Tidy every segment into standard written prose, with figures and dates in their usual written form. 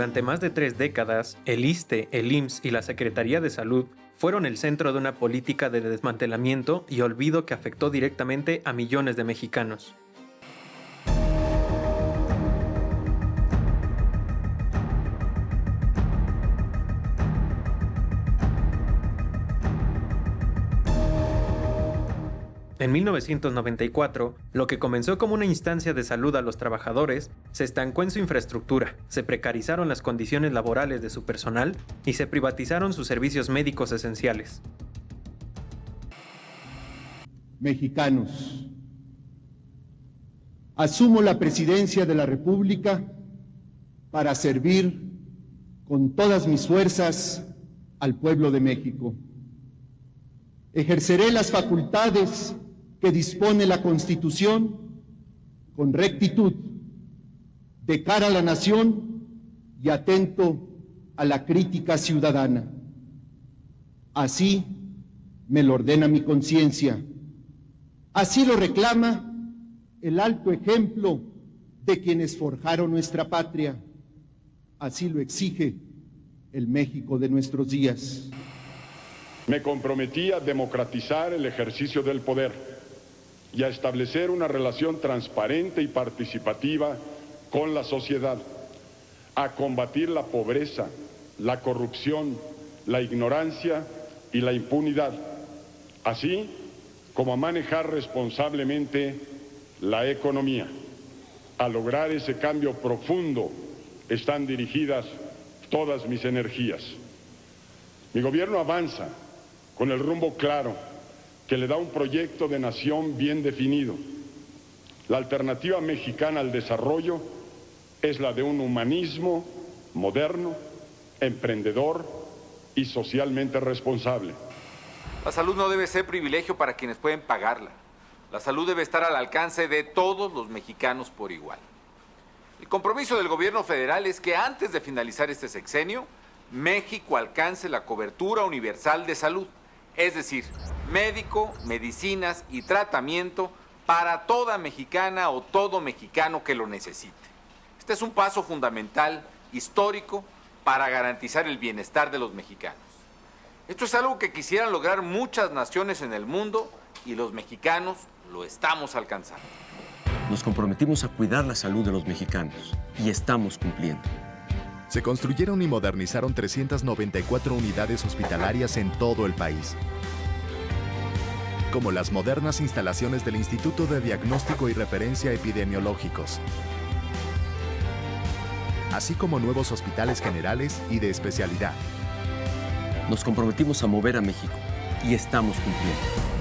Durante más de 3 décadas, el ISSSTE, el IMSS y la Secretaría de Salud fueron el centro de una política de desmantelamiento y olvido que afectó directamente a millones de mexicanos. En 1994, lo que comenzó como una instancia de salud a los trabajadores, se estancó en su infraestructura, se precarizaron las condiciones laborales de su personal y se privatizaron sus servicios médicos esenciales. Mexicanos, asumo la presidencia de la República para servir con todas mis fuerzas al pueblo de México. Ejerceré las facultades que dispone la Constitución con rectitud, de cara a la nación y atento a la crítica ciudadana. Así me lo ordena mi conciencia. Así lo reclama el alto ejemplo de quienes forjaron nuestra patria. Así lo exige el México de nuestros días. Me comprometí a democratizar el ejercicio del poder y a establecer una relación transparente y participativa con la sociedad, a combatir la pobreza, la corrupción, la ignorancia y la impunidad, así como a manejar responsablemente la economía. A lograr ese cambio profundo están dirigidas todas mis energías. Mi gobierno avanza con el rumbo claro que le da un proyecto de nación bien definido. La alternativa mexicana al desarrollo es la de un humanismo moderno, emprendedor y socialmente responsable. La salud no debe ser privilegio para quienes pueden pagarla. La salud debe estar al alcance de todos los mexicanos por igual. El compromiso del gobierno federal es que antes de finalizar este sexenio, México alcance la cobertura universal de salud. Es decir, médico, medicinas y tratamiento para toda mexicana o todo mexicano que lo necesite. Este es un paso fundamental, histórico, para garantizar el bienestar de los mexicanos. Esto es algo que quisieran lograr muchas naciones en el mundo y los mexicanos lo estamos alcanzando. Nos comprometimos a cuidar la salud de los mexicanos y estamos cumpliendo. Se construyeron y modernizaron 394 unidades hospitalarias en todo el país, como las modernas instalaciones del Instituto de Diagnóstico y Referencia Epidemiológicos, así como nuevos hospitales generales y de especialidad. Nos comprometimos a mover a México y estamos cumpliendo.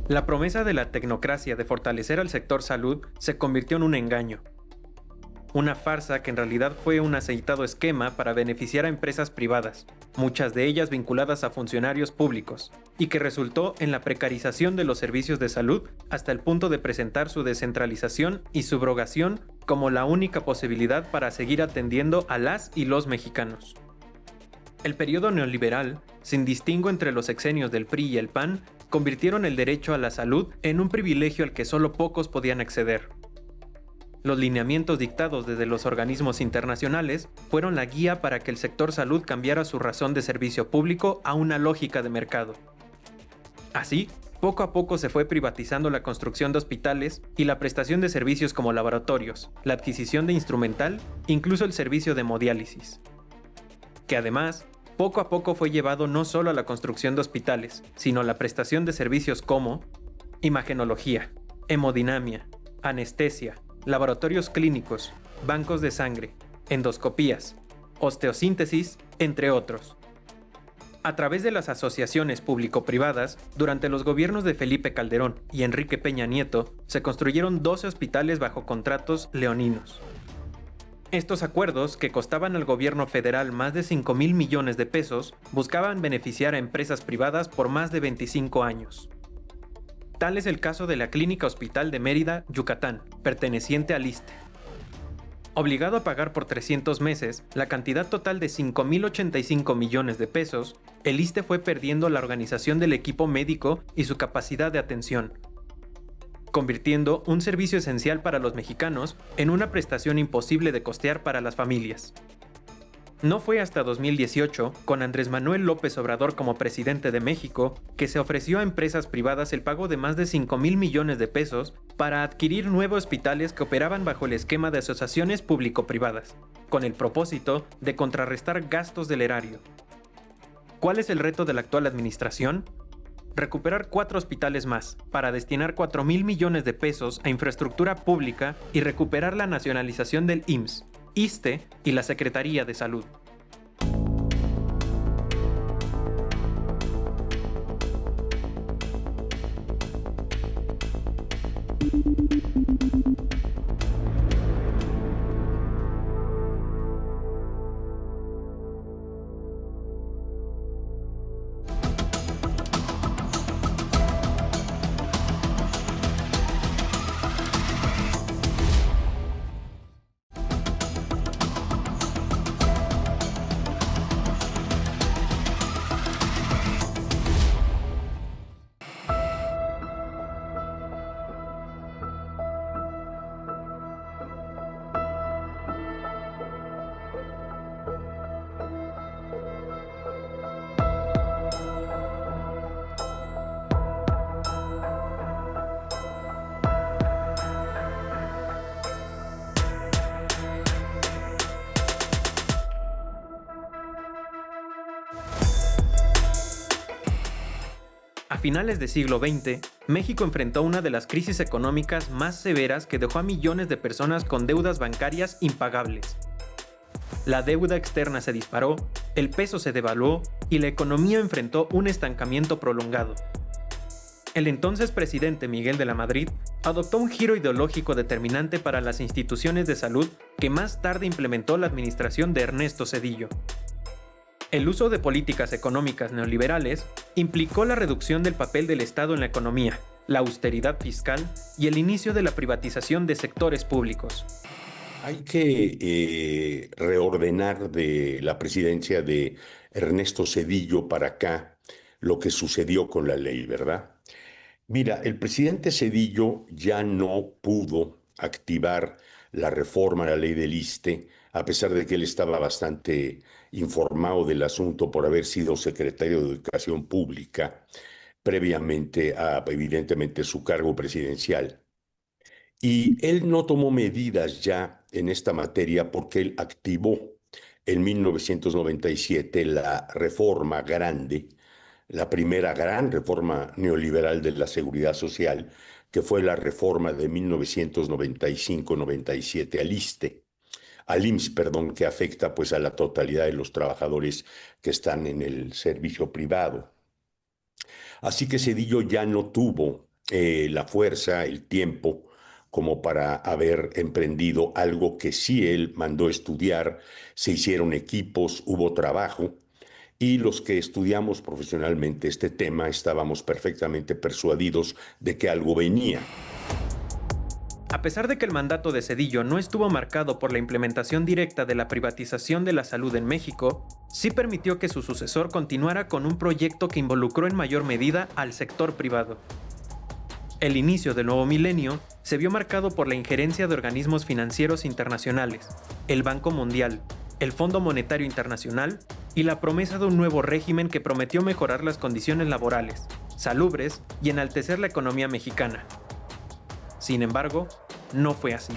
La promesa de la tecnocracia de fortalecer al sector salud se convirtió en un engaño. Una farsa que en realidad fue un aceitado esquema para beneficiar a empresas privadas, muchas de ellas vinculadas a funcionarios públicos, y que resultó en la precarización de los servicios de salud hasta el punto de presentar su descentralización y subrogación como la única posibilidad para seguir atendiendo a las y los mexicanos. El periodo neoliberal, sin distingo entre los sexenios del PRI y el PAN, convirtieron el derecho a la salud en un privilegio al que solo pocos podían acceder. Los lineamientos dictados desde los organismos internacionales fueron la guía para que el sector salud cambiara su razón de servicio público a una lógica de mercado. Así, poco a poco se fue privatizando la construcción de hospitales y la prestación de servicios como laboratorios, la adquisición de instrumental, incluso el servicio de hemodiálisis. Que además, poco a poco fue llevado no solo a la construcción de hospitales, sino a la prestación de servicios como imagenología, hemodinamia, anestesia, laboratorios clínicos, bancos de sangre, endoscopías, osteosíntesis, entre otros. A través de las asociaciones público-privadas, durante los gobiernos de Felipe Calderón y Enrique Peña Nieto, se construyeron 12 hospitales bajo contratos leoninos. Estos acuerdos, que costaban al gobierno federal más de 5,000 millones de pesos, buscaban beneficiar a empresas privadas por más de 25 años. Tal es el caso de la Clínica Hospital de Mérida, Yucatán, perteneciente al ISSSTE. Obligado a pagar por 300 meses la cantidad total de 5,085 millones de pesos, el ISSSTE fue perdiendo la organización del equipo médico y su capacidad de atención, convirtiendo un servicio esencial para los mexicanos en una prestación imposible de costear para las familias. No fue hasta 2018, con Andrés Manuel López Obrador como presidente de México, que se ofreció a empresas privadas el pago de más de 5,000 millones de pesos para adquirir 9 hospitales que operaban bajo el esquema de asociaciones público-privadas, con el propósito de contrarrestar gastos del erario. ¿Cuál es el reto de la actual administración? Recuperar 4 hospitales más, para destinar 4,000 millones de pesos a infraestructura pública y recuperar la nacionalización del IMSS, ISSSTE y la Secretaría de Salud. A finales del siglo XX, México enfrentó una de las crisis económicas más severas que dejó a millones de personas con deudas bancarias impagables. La deuda externa se disparó, el peso se devaluó y la economía enfrentó un estancamiento prolongado. El entonces presidente Miguel de la Madrid adoptó un giro ideológico determinante para las instituciones de salud que más tarde implementó la administración de Ernesto Zedillo. El uso de políticas económicas neoliberales implicó la reducción del papel del Estado en la economía, la austeridad fiscal y el inicio de la privatización de sectores públicos. Hay que reordenar de la presidencia de Ernesto Zedillo para acá lo que sucedió con la ley, ¿verdad? Mira, el presidente Zedillo ya no pudo activar la reforma a la ley del ISSSTE, a pesar de que él estaba bastante informado del asunto por haber sido secretario de Educación Pública previamente a, evidentemente, su cargo presidencial. Y él no tomó medidas ya en esta materia porque él activó en 1997 la reforma grande, la primera gran reforma neoliberal de la seguridad social, que fue la reforma de 1995-97 al IMSS, perdón, que afecta pues a la totalidad de los trabajadores que están en el servicio privado. Así que Zedillo ya no tuvo la fuerza, el tiempo, como para haber emprendido algo que sí él mandó estudiar, se hicieron equipos, hubo trabajo, y los que estudiamos profesionalmente este tema estábamos perfectamente persuadidos de que algo venía. A pesar de que el mandato de Zedillo no estuvo marcado por la implementación directa de la privatización de la salud en México, sí permitió que su sucesor continuara con un proyecto que involucró en mayor medida al sector privado. El inicio del nuevo milenio se vio marcado por la injerencia de organismos financieros internacionales, el Banco Mundial, el Fondo Monetario Internacional y la promesa de un nuevo régimen que prometió mejorar las condiciones laborales, salubres y enaltecer la economía mexicana. Sin embargo, no fue así.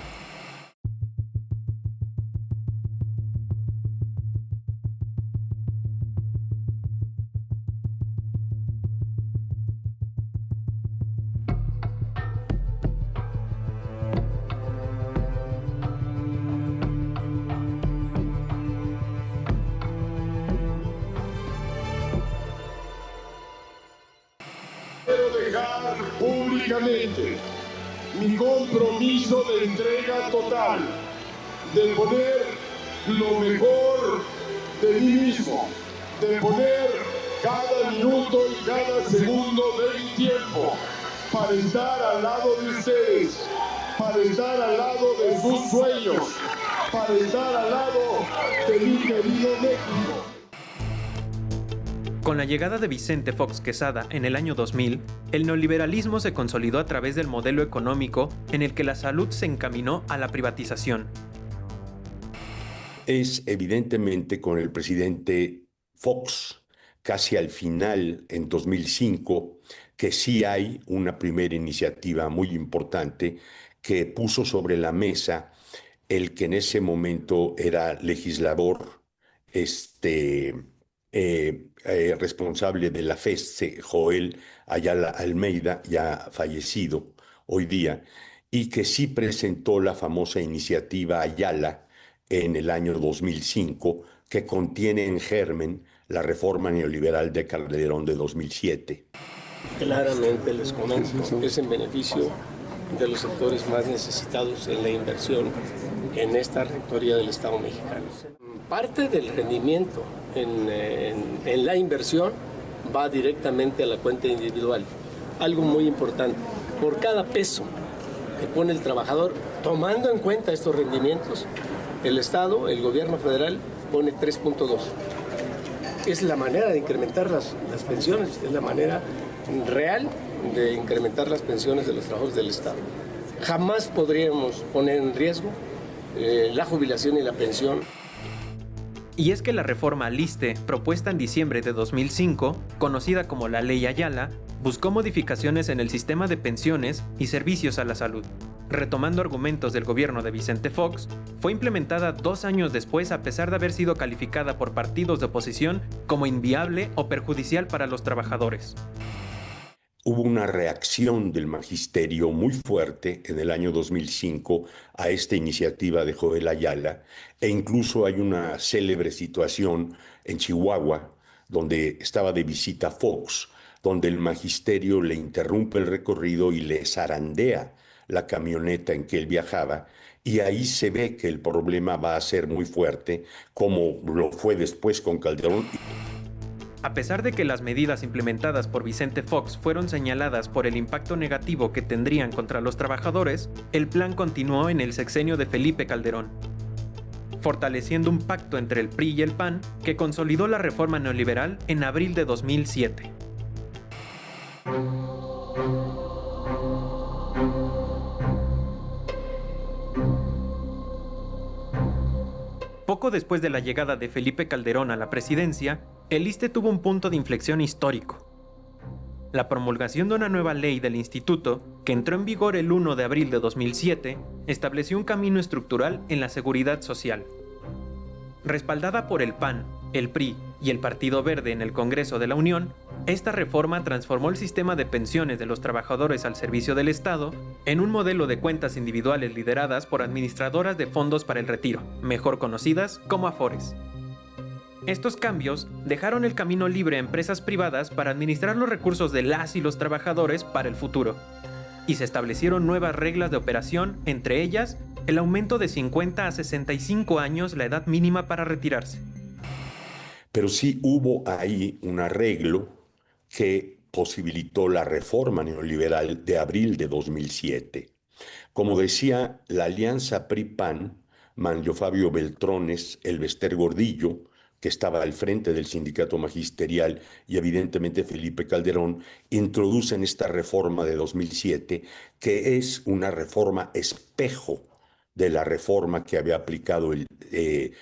Quiero dejar públicamente mi compromiso de entrega total de poner lo mejor de mí mismo, de poner cada minuto y cada segundo de mi tiempo para estar al lado de ustedes, para estar al lado de sus sueños, para estar al lado de mi querido México. Con la llegada de Vicente Fox Quesada en el año 2000, el neoliberalismo se consolidó a través del modelo económico en el que la salud se encaminó a la privatización. Es evidentemente con el presidente Fox, casi al final, en 2005, que sí hay una primera iniciativa muy importante que puso sobre la mesa el que en ese momento era legislador, responsable de la FESE, Joel Ayala Almeida, ya fallecido hoy día, y que sí presentó la famosa iniciativa Ayala en el año 2005, que contiene en germen la reforma neoliberal de Calderón de 2007. Claramente les comento, es en beneficio de los sectores más necesitados en la inversión en esta rectoría del Estado mexicano. Parte del rendimiento en la inversión va directamente a la cuenta individual. Algo muy importante, por cada peso que pone el trabajador, tomando en cuenta estos rendimientos, el Estado, el gobierno federal, pone 3.2. Es la manera de incrementar las pensiones, es la manera real de incrementar las pensiones de los trabajadores del Estado. Jamás podríamos poner en riesgo la jubilación y la pensión. Y es que la reforma al ISSSTE, propuesta en diciembre de 2005, conocida como la Ley Ayala, buscó modificaciones en el sistema de pensiones y servicios a la salud. Retomando argumentos del gobierno de Vicente Fox, fue implementada 2 años después a pesar de haber sido calificada por partidos de oposición como inviable o perjudicial para los trabajadores. Hubo una reacción del magisterio muy fuerte en el año 2005 a esta iniciativa de Joel Ayala, e incluso hay una célebre situación en Chihuahua, donde estaba de visita Fox, donde el magisterio le interrumpe el recorrido y le zarandea la camioneta en que él viajaba, y ahí se ve que el problema va a ser muy fuerte, como lo fue después con Calderón. A pesar de que las medidas implementadas por Vicente Fox fueron señaladas por el impacto negativo que tendrían contra los trabajadores, el plan continuó en el sexenio de Felipe Calderón, fortaleciendo un pacto entre el PRI y el PAN que consolidó la reforma neoliberal en abril de 2007. Poco después de la llegada de Felipe Calderón a la presidencia, el ISSSTE tuvo un punto de inflexión histórico. La promulgación de una nueva ley del instituto, que entró en vigor el 1 de abril de 2007, estableció un camino estructural en la seguridad social. Respaldada por el PAN, el PRI y el Partido Verde en el Congreso de la Unión, esta reforma transformó el sistema de pensiones de los trabajadores al servicio del Estado en un modelo de cuentas individuales lideradas por administradoras de fondos para el retiro, mejor conocidas como Afores. Estos cambios dejaron el camino libre a empresas privadas para administrar los recursos de las y los trabajadores para el futuro, y se establecieron nuevas reglas de operación, entre ellas el aumento de 50 a 65 años la edad mínima para retirarse. Pero sí hubo ahí un arreglo que posibilitó la reforma neoliberal de abril de 2007. Como decía, la alianza PRI-PAN, Manlio Fabio Beltrones, Elbester Gordillo, que estaba al frente del sindicato magisterial, y evidentemente Felipe Calderón, introducen esta reforma de 2007, que es una reforma espejo de la reforma que había aplicado el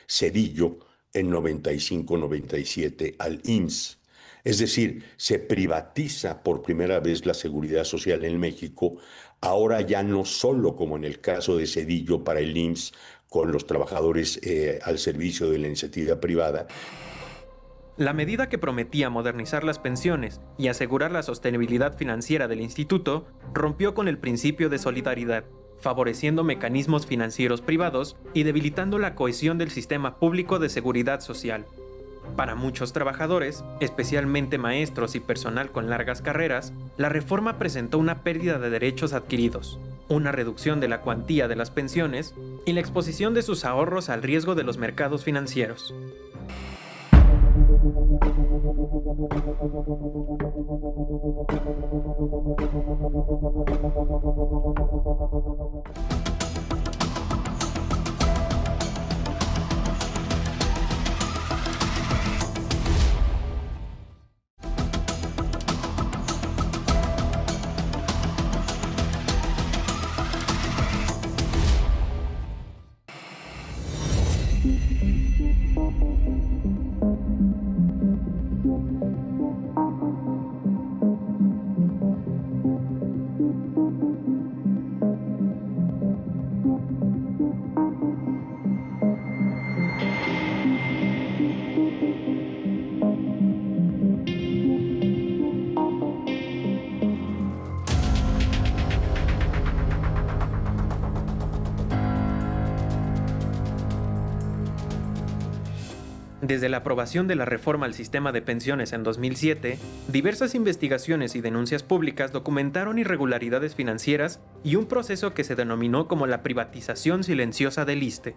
Zedillo en 95-97 al IMSS. Es decir, se privatiza por primera vez la seguridad social en México, ahora ya no solo como en el caso de Zedillo para el IMSS, con los trabajadores al servicio de la iniciativa privada. La medida que prometía modernizar las pensiones y asegurar la sostenibilidad financiera del instituto rompió con el principio de solidaridad, favoreciendo mecanismos financieros privados y debilitando la cohesión del sistema público de seguridad social. Para muchos trabajadores, especialmente maestros y personal con largas carreras, la reforma presentó una pérdida de derechos adquiridos, una reducción de la cuantía de las pensiones y la exposición de sus ahorros al riesgo de los mercados financieros. Desde la aprobación de la reforma al sistema de pensiones en 2007, diversas investigaciones y denuncias públicas documentaron irregularidades financieras y un proceso que se denominó como la privatización silenciosa del ISSSTE.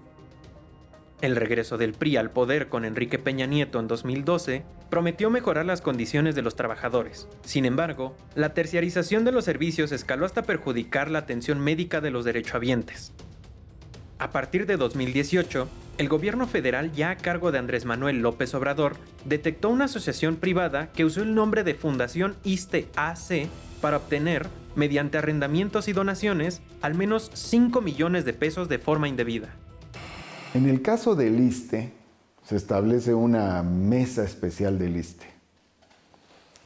El regreso del PRI al poder con Enrique Peña Nieto en 2012 prometió mejorar las condiciones de los trabajadores. Sin embargo, la terciarización de los servicios escaló hasta perjudicar la atención médica de los derechohabientes. A partir de 2018, el gobierno federal, ya a cargo de Andrés Manuel López Obrador, detectó una asociación privada que usó el nombre de Fundación ISSSTE AC para obtener, mediante arrendamientos y donaciones, al menos 5 millones de pesos de forma indebida. En el caso del ISSSTE, se establece una mesa especial del ISSSTE.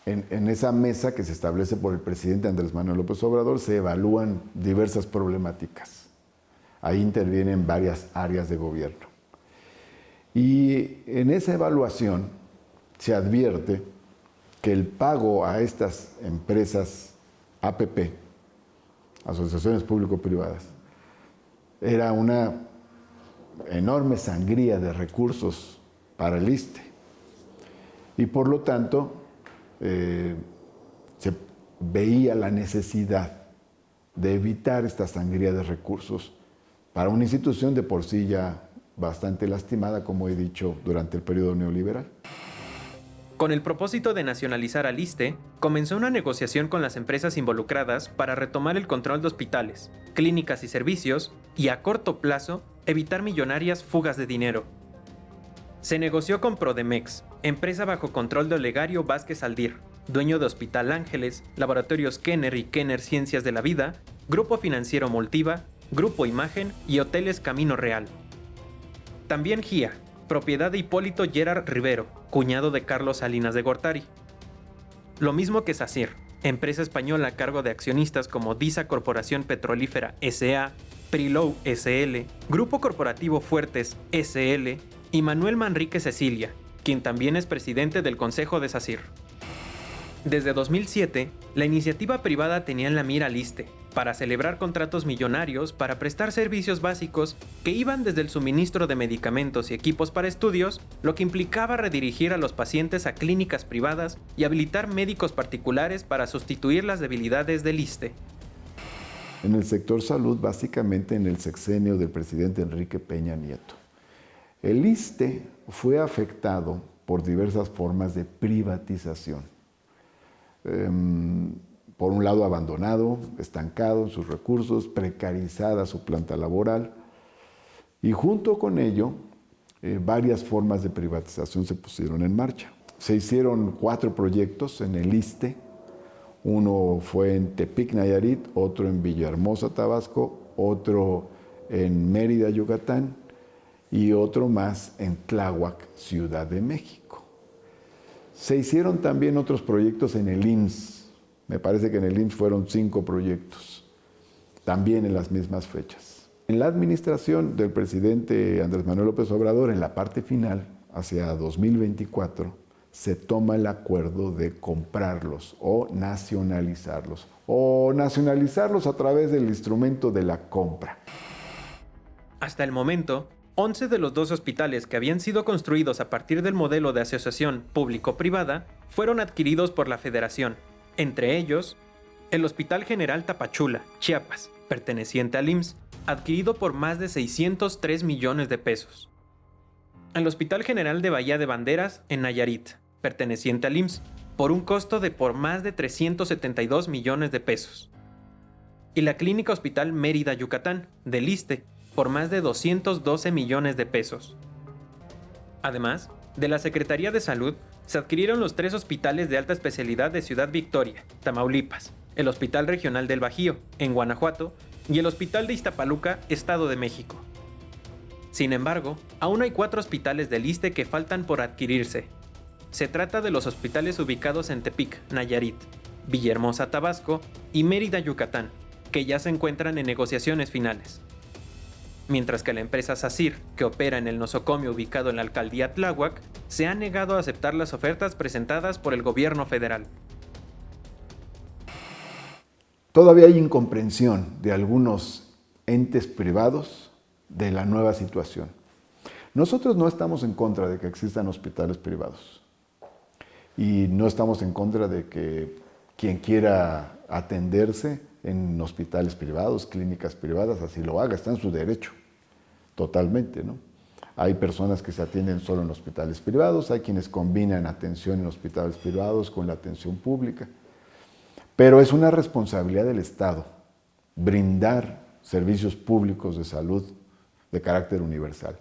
En esa mesa que se establece por el presidente Andrés Manuel López Obrador se evalúan diversas problemáticas. Ahí intervienen varias áreas de gobierno. Y en esa evaluación se advierte que el pago a estas empresas APP, asociaciones público-privadas, era una enorme sangría de recursos para el ISSSTE. Y por lo tanto, se veía la necesidad de evitar esta sangría de recursos para una institución de por sí ya bastante lastimada, como he dicho, durante el periodo neoliberal. Con el propósito de nacionalizar al ISSSTE, comenzó una negociación con las empresas involucradas para retomar el control de hospitales, clínicas y servicios y, a corto plazo, evitar millonarias fugas de dinero. Se negoció con Prodemex, empresa bajo control de Olegario Vázquez Aldir, dueño de Hospital Ángeles, Laboratorios Kenner y Kenner Ciencias de la Vida, Grupo Financiero Multiva, Grupo Imagen y Hoteles Camino Real. También GIA, propiedad de Hipólito Gerard Rivero, cuñado de Carlos Salinas de Gortari. Lo mismo que SACIR, empresa española a cargo de accionistas como DISA Corporación Petrolífera S.A., Prilou S.L., Grupo Corporativo Fuertes S.L. y Manuel Manrique Cecilia, quien también es presidente del Consejo de SACIR. Desde 2007, la iniciativa privada tenía en la mira al ISSSTE para celebrar contratos millonarios para prestar servicios básicos que iban desde el suministro de medicamentos y equipos para estudios, lo que implicaba redirigir a los pacientes a clínicas privadas y habilitar médicos particulares para sustituir las debilidades del ISSSTE. En el sector salud, básicamente en el sexenio del presidente Enrique Peña Nieto. El ISSSTE fue afectado por diversas formas de privatización. Por un lado, abandonado, estancado en sus recursos, precarizada su planta laboral, y junto con ello, varias formas de privatización se pusieron en marcha. Se hicieron 4 proyectos en el ISSSTE. Uno fue en Tepic, Nayarit, otro en Villahermosa, Tabasco, otro en Mérida, Yucatán, y otro más en Tláhuac, Ciudad de México. Se hicieron también otros proyectos en el IMSS. Me parece que en el IMSS fueron 5 proyectos, también en las mismas fechas. En la administración del presidente Andrés Manuel López Obrador, en la parte final, hacia 2024, se toma el acuerdo de comprarlos o nacionalizarlos a través del instrumento de la compra. Hasta el momento, 11 de los 12 hospitales que habían sido construidos a partir del modelo de asociación público-privada fueron adquiridos por la Federación, entre ellos el Hospital General Tapachula, Chiapas, perteneciente al IMSS, adquirido por más de 603 millones de pesos. El Hospital General de Bahía de Banderas, en Nayarit, perteneciente al IMSS, por un costo de por más de 372 millones de pesos. Y la Clínica Hospital Mérida, Yucatán, del ISSSTE, por más de 212 millones de pesos. Además, de la Secretaría de Salud, se adquirieron los 3 hospitales de alta especialidad de Ciudad Victoria, Tamaulipas, el Hospital Regional del Bajío, en Guanajuato, y el Hospital de Iztapaluca, Estado de México. Sin embargo, aún hay 4 hospitales del ISSSTE que faltan por adquirirse. Se trata de los hospitales ubicados en Tepic, Nayarit, Villahermosa, Tabasco, y Mérida, Yucatán, que ya se encuentran en negociaciones finales. Mientras que la empresa SACIR, que opera en el nosocomio ubicado en la alcaldía Tláhuac, se ha negado a aceptar las ofertas presentadas por el gobierno federal. Todavía hay incomprensión de algunos entes privados de la nueva situación. Nosotros no estamos en contra de que existan hospitales privados y no estamos en contra de que quien quiera atenderse en hospitales privados, clínicas privadas, así lo haga, está en su derecho, totalmente, ¿no? Hay personas que se atienden solo en hospitales privados, hay quienes combinan atención en hospitales privados con la atención pública, pero es una responsabilidad del Estado brindar servicios públicos de salud de carácter universal.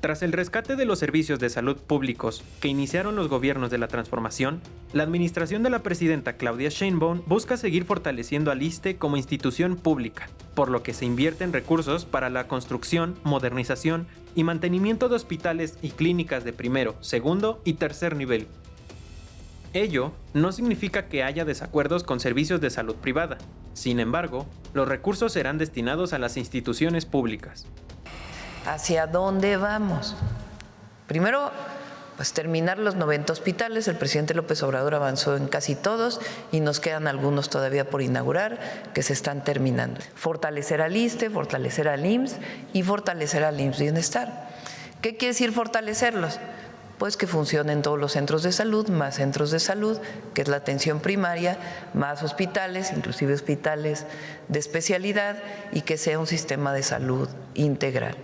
Tras el rescate de los servicios de salud públicos que iniciaron los gobiernos de la transformación, la administración de la presidenta Claudia Sheinbaum busca seguir fortaleciendo al ISSSTE como institución pública, por lo que se invierten recursos para la construcción, modernización y mantenimiento de hospitales y clínicas de primero, segundo y tercer nivel. Ello no significa que haya desacuerdos con servicios de salud privada. Sin embargo, los recursos serán destinados a las instituciones públicas. ¿Hacia dónde vamos? Primero, pues terminar los 90 hospitales. El presidente López Obrador avanzó en casi todos y nos quedan algunos todavía por inaugurar que se están terminando. Fortalecer al ISSSTE, fortalecer al IMSS y fortalecer al IMSS Bienestar. ¿Qué quiere decir fortalecerlos? Pues que funcionen todos los centros de salud, más centros de salud, que es la atención primaria, más hospitales, inclusive hospitales de especialidad, y que sea un sistema de salud integral.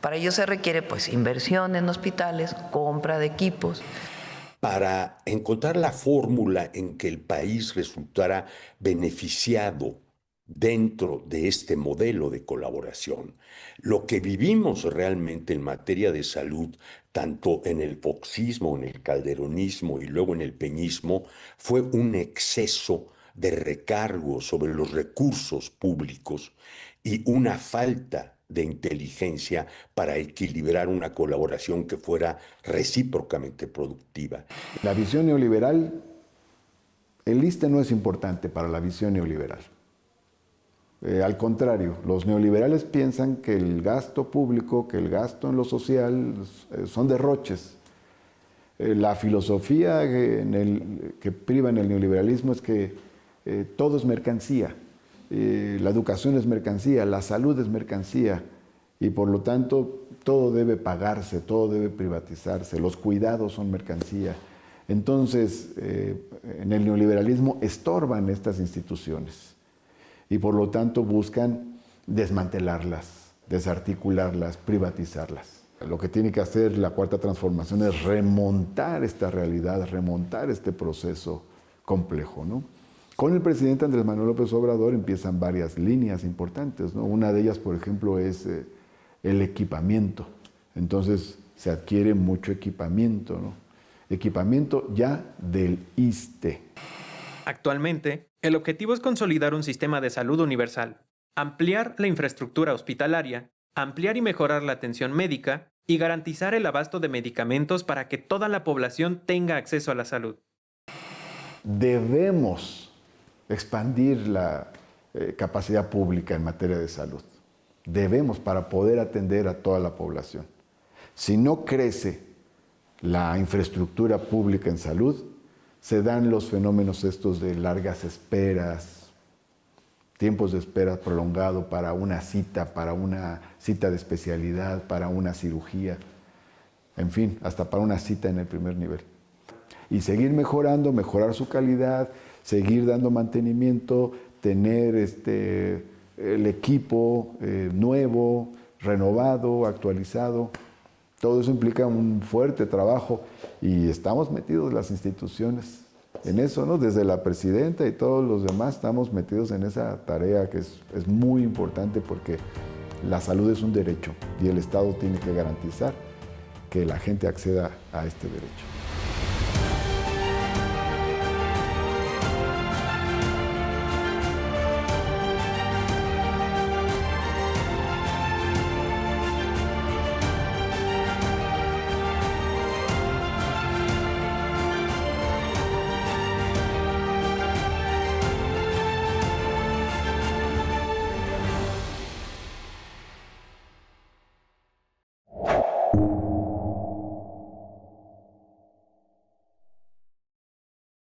Para ello se requiere pues inversión en hospitales, compra de equipos. Para encontrar la fórmula en que el país resultara beneficiado dentro de este modelo de colaboración, lo que vivimos realmente en materia de salud, tanto en el foxismo, en el calderonismo y luego en el peñismo, fue un exceso de recargo sobre los recursos públicos y una falta de inteligencia para equilibrar una colaboración que fuera recíprocamente productiva. La visión neoliberal, el ISSSTE no es importante para la visión neoliberal. Al contrario, los neoliberales piensan que el gasto público, que el gasto en lo social son derroches. La filosofía que priva en el neoliberalismo es que todo es mercancía. La educación es mercancía, la salud es mercancía y por lo tanto todo debe pagarse, todo debe privatizarse, los cuidados son mercancía. Entonces, en el neoliberalismo estorban estas instituciones y por lo tanto buscan desmantelarlas, desarticularlas, privatizarlas. Lo que tiene que hacer la Cuarta Transformación es remontar esta realidad, remontar este proceso complejo, ¿no? Con el presidente Andrés Manuel López Obrador empiezan varias líneas importantes, ¿no? Una de ellas, por ejemplo, es el equipamiento. Entonces se adquiere mucho equipamiento, ¿no? Equipamiento ya del ISSSTE. Actualmente, el objetivo es consolidar un sistema de salud universal, ampliar la infraestructura hospitalaria, ampliar y mejorar la atención médica y garantizar el abasto de medicamentos para que toda la población tenga acceso a la salud. Debemos expandir la capacidad pública en materia de salud. Debemos para poder atender a toda la población. Si no crece la infraestructura pública en salud, se dan los fenómenos estos de largas esperas, tiempos de espera prolongado para una cita de especialidad, para una cirugía. en fin, hasta para una cita en el primer nivel. Y seguir mejorando, mejorar su calidad, seguir dando mantenimiento, tener el equipo nuevo, renovado, actualizado. Todo eso implica un fuerte trabajo y estamos metidos las instituciones en eso, ¿no? Desde la presidenta y todos los demás estamos metidos en esa tarea que es muy importante porque la salud es un derecho y el Estado tiene que garantizar que la gente acceda a este derecho.